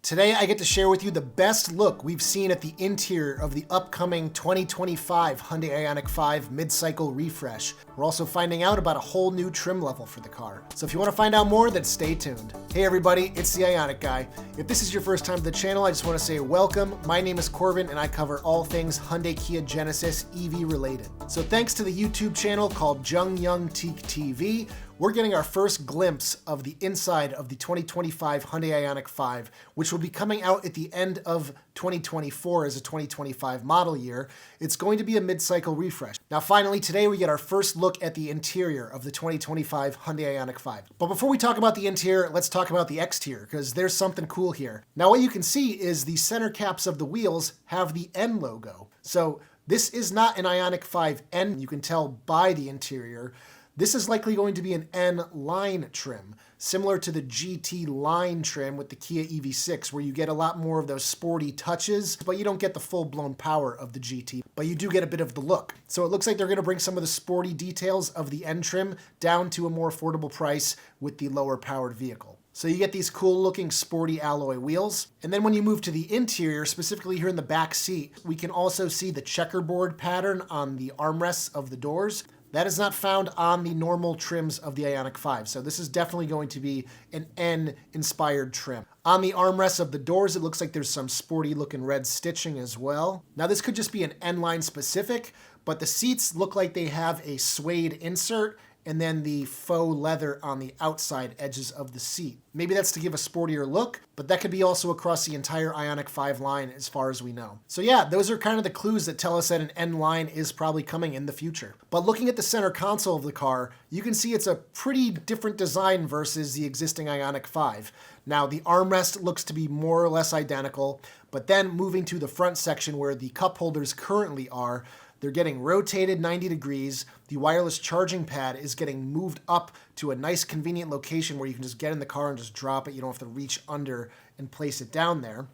Today I get to share with you the best look we've seen at the interior of the upcoming 2025 Hyundai Ioniq 5 mid-cycle refresh. We're also finding out about a whole new trim level for the car. So if you want to find out more, then stay tuned. Hey everybody, it's the Ioniq guy. If this is your first time to the channel, I just want to say welcome. My name is Corbin and I cover all things Hyundai Kia Genesis EV related. So thanks to the YouTube channel called Jung Young Teak TV, we're getting our first glimpse of the inside of the 2025 Hyundai Ioniq 5, which will be coming out at the end of 2024 as a 2025 model year. It's going to be a mid-cycle refresh. Now finally, today we get our first look at the interior of the 2025 Hyundai Ioniq 5. But before we talk about the interior, let's talk about the exterior, because there's something cool here. Now what you can see is the center caps of the wheels have the N logo. So this is not an Ioniq 5 N, you can tell by the interior. This is likely going to be an N-line trim, similar to the GT line trim with the Kia EV6, where you get a lot more of those sporty touches, but you don't get the full-blown power of the GT, but you do get a bit of the look. So it looks like they're going to bring some of the sporty details of the N trim down to a more affordable price with the lower-powered vehicle. So you get these cool-looking sporty alloy wheels. And then when you move to the interior, specifically here in the back seat, we can also see the checkerboard pattern on the armrests of the doors. That is not found on the normal trims of the Ioniq 5, so this is definitely going to be an N-inspired trim. On the armrests of the doors, it looks like there's some sporty-looking red stitching as well. Now this could just be an N-line specific, but the seats look like they have a suede insert and then the faux leather on the outside edges of the seat. Maybe that's to give a sportier look, but that could be also across the entire Ioniq 5 line as far as we know. So yeah, those are kind of the clues that tell us that an N line is probably coming in the future. But looking at the center console of the car, you can see it's a pretty different design versus the existing Ioniq 5. Now the armrest looks to be more or less identical, but then moving to the front section where the cup holders currently are, they're getting rotated 90 degrees. The wireless charging pad is getting moved up to a nice convenient location where you can just get in the car and just drop it. You don't have to reach under and place it down there.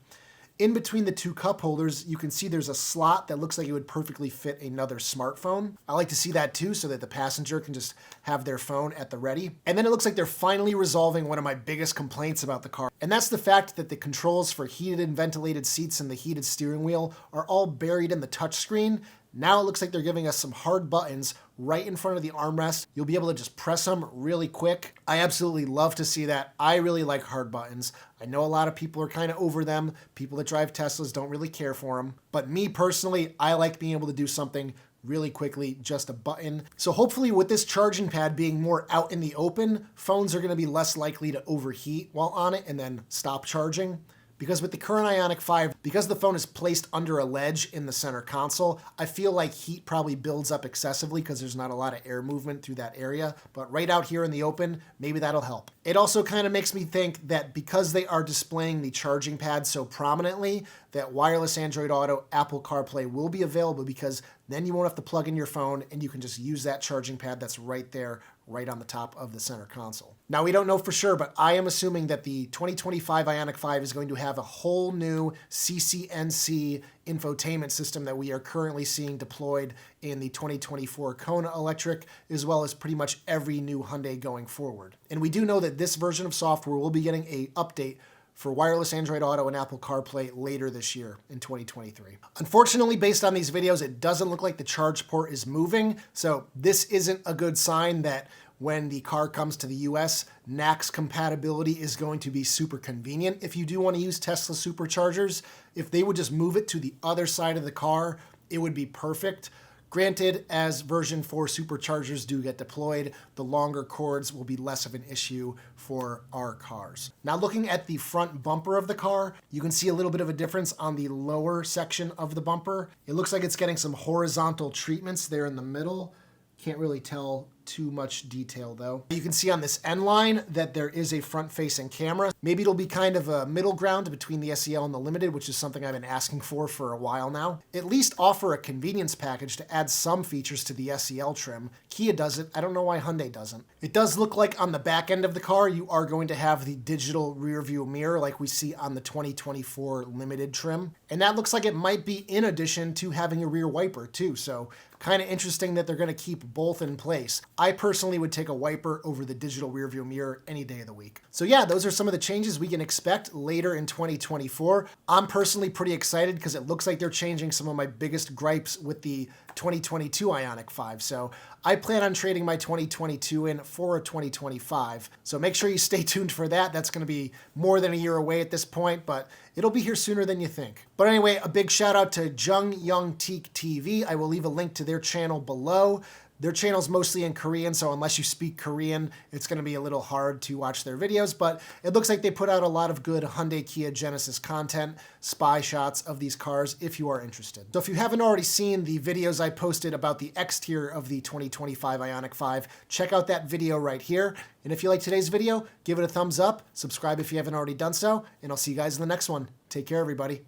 In between the two cup holders, you can see there's a slot that looks like it would perfectly fit another smartphone. I like to see that too, so that the passenger can just have their phone at the ready. And then it looks like they're finally resolving one of my biggest complaints about the car. And that's the fact that the controls for heated and ventilated seats and the heated steering wheel are all buried in the touchscreen. Now it looks like they're giving us some hard buttons right in front of the armrest. You'll be able to just press them really quick. I absolutely love to see that. I really like hard buttons. I know a lot of people are kind of over them. People that drive Teslas don't really care for them. But me personally, I like being able to do something really quickly, just a button. So hopefully with this charging pad being more out in the open, phones are going to be less likely to overheat while on it and then stop charging. Because with the current Ioniq 5, because the phone is placed under a ledge in the center console, I feel like heat probably builds up excessively because there's not a lot of air movement through that area. But right out here in the open, maybe that'll help. It also kind of makes me think that because they are displaying the charging pad so prominently, that wireless Android Auto, Apple CarPlay will be available, because then you won't have to plug in your phone and you can just use that charging pad that's right there, right on the top of the center console. Now we don't know for sure, but I am assuming that the 2025 Ioniq 5 is going to have a whole new CCNC infotainment system that we are currently seeing deployed in the 2024 Kona Electric, as well as pretty much every new Hyundai going forward. And we do know that this version of software will be getting an update for wireless Android Auto and Apple CarPlay later this year in 2023. Unfortunately, based on these videos, it doesn't look like the charge port is moving, so this isn't a good sign that when the car comes to the US, NACS compatibility is going to be super convenient if you do want to use Tesla superchargers. If they would just move it to the other side of the car, it would be perfect. Granted, as version 4 superchargers do get deployed, the longer cords will be less of an issue for our cars. Now looking at the front bumper of the car, you can see a little bit of a difference on the lower section of the bumper. It looks like it's getting some horizontal treatments there in the middle. Can't really tell too much detail though. You can see on this N line that there is a front-facing camera. Maybe it'll be kind of a middle ground between the SEL and the Limited, which is something I've been asking for a while now. At least offer a convenience package to add some features to the SEL trim. Kia does it. I don't know why Hyundai doesn't. It does look like on the back end of the car, you are going to have the digital rear view mirror like we see on the 2024 Limited trim. And that looks like it might be in addition to having a rear wiper too. So kind of interesting that they're going to keep both in place. I personally would take a wiper over the digital rearview mirror any day of the week. So yeah, those are some of the changes we can expect later in 2024. I'm personally pretty excited because it looks like they're changing some of my biggest gripes with the 2022 Ioniq 5. So I plan on trading my 2022 in for a 2025. So make sure you stay tuned for that. That's going to be more than a year away at this point, but it'll be here sooner than you think. But anyway, a big shout out to Jung Young Teak TV. I will leave a link to their channel below. Their channel's mostly in Korean, so unless you speak Korean, it's going to be a little hard to watch their videos, but it looks like they put out a lot of good Hyundai Kia Genesis content, spy shots of these cars if you are interested. So if you haven't already seen the videos I posted about the exterior of the 2025 Ioniq 5, check out that video right here. And if you like today's video, give it a thumbs up, subscribe if you haven't already done so, and I'll see you guys in the next one. Take care, everybody.